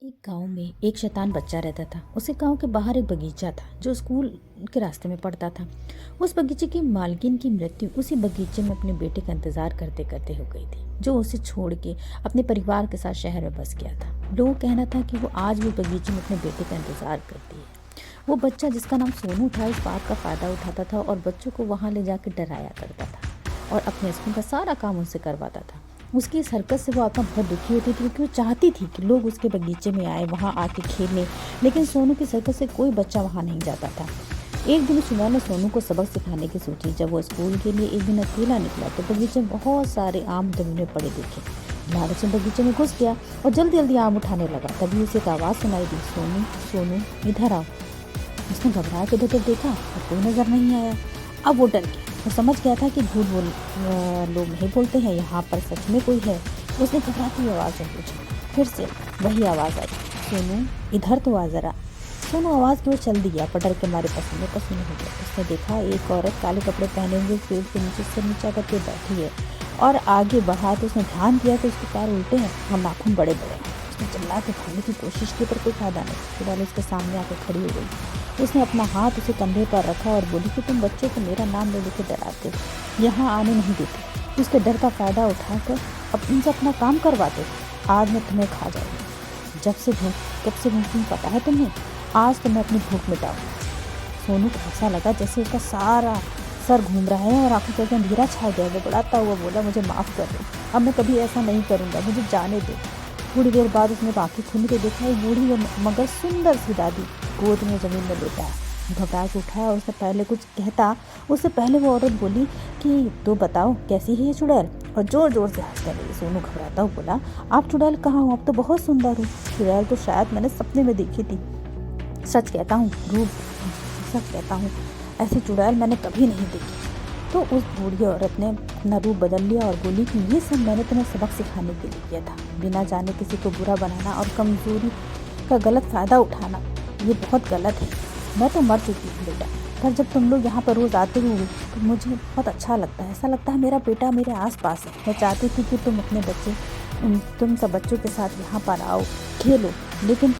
एक गांव में एक शैतान बच्चा रहता था। उसे गांव के बाहर एक बगीचा था जो स्कूल के रास्ते में पड़ता था। उस बगीचे की मालकिन की मृत्यु उसी बगीचे में अपने बेटे का इंतजार करते करते हो गई थी, जो उसे छोड़ के अपने परिवार के साथ शहर में बस गया था। लोगों का कहना था कि वो आज भी बगीचे में अपने बेटे का इंतजार करती है। वो बच्चा, जिसका नाम सोनू था, इस बात का फायदा उठाता था और बच्चों को वहाँ ले जाकर डराया करता था और अपने स्कूल का सारा काम उनसे करवाता था। उसकी इस हरकत से वो आत्मा बहुत दुखी होती थी, क्योंकि वो चाहती थी कि लोग उसके बगीचे में आए, वहाँ आके खेलें, लेकिन सोनू की इस हरकत से कोई बच्चा वहाँ नहीं जाता था। एक दिन सुबह ने सोनू को सबक सिखाने की सोची। जब वो स्कूल के लिए एक दिन अकेला निकला तो बगीचे में बहुत सारे आम जमीन पड़े देखे। लालच में बगीचे में घुस गया और जल्दी जल्दी आम उठाने लगा। तभी उसे एक आवाज़ सुनाई दी, सोनू सोनू इधर आओ। उसने घबरा के उधर देखा और कोई नजर नहीं आया। अब वो डर गया। वो समझ गया था कि झूठ बोल लोग नहीं बोलते हैं, यहाँ पर सच में कोई है। उसने घबराती आवाज़ में पूछा। फिर से वही आवाज़ आई, सोनू इधर तो आ जरा। सोनू आवाज़ की ओर चल दिया, पर डर के मारे पसीने पसीने हो गया। उसने देखा एक औरत काले कपड़े पहने हुए पेड़ के नीचे सिर नीचा करके बैठी है और आगे बढ़ा तो उसने ध्यान दिया कि उसके पैर उल्टे हैं और नाखून बड़े बड़े हैं। उसने चिल्ला के भागने की कोशिश की, पर कोई फायदा नहीं। चुड़ैल उसके सामने आकर खड़ी हो गई। उसने अपना हाथ उसे कंधे पर रखा और बोली कि तुम बच्चों को मेरा नाम ले लेकर डराते हो, यहाँ आने नहीं देते। उसके डर का फायदा उठाकर अब उनसे अपना काम करवाते। आज मैं तुम्हें खा जाऊंगी। जब से भूख तुम्हें पता है तुम्हें, आज तो मैं अपनी भूख मिटाऊंगी। सोनू को ऐसा लगा जैसे उसका सारा सर घूम रहा है और आंखों के अंधेरा छा गया। वो बड़ाता हुआ बोला, मुझे माफ़ कर दो, अब मैं कभी ऐसा नहीं करूँगा, मुझे जाने दो। थोड़ी देर बाद उसने आंखें खुली तो देखा एक बूढ़ी और मगर सुंदर सी दादी गोद में ज़मीन में लेटा है। घबरा के उठाया और उसने पहले कुछ कहता उससे पहले वो औरत बोली कि तो बताओ कैसी है ये चुड़ैल, और ज़ोर ज़ोर से हंसने लगी। सोनू घबराता हुआ बोला, आप चुड़ैल कहाँ हो? अब तो बहुत सुंदर हो। चुड़ैल तो शायद मैंने सपने में देखी थी। सच कहता हूँ, ऐसी चुड़ैल मैंने कभी नहीं देखी। तो उस बूढ़ी औरत ने अपना रूप बदल लिया और बोली कि ये सब मैंने तुम्हें सबक सिखाने के लिए किया था। बिना जाने किसी को बुरा बनाना और कमज़ोरी का गलत फ़ायदा उठाना, ये बहुत गलत है। मैं तो मर चुकी हूँ बेटा, पर जब तुम लोग यहाँ पर रोज़ आते हो तो मुझे बहुत अच्छा लगता है। ऐसा लगता है मेरा बेटा मेरे आसपास है। मैं चाहती थी कि तुम सब बच्चों के साथ यहाँ पर आओ, खेलो, लेकिन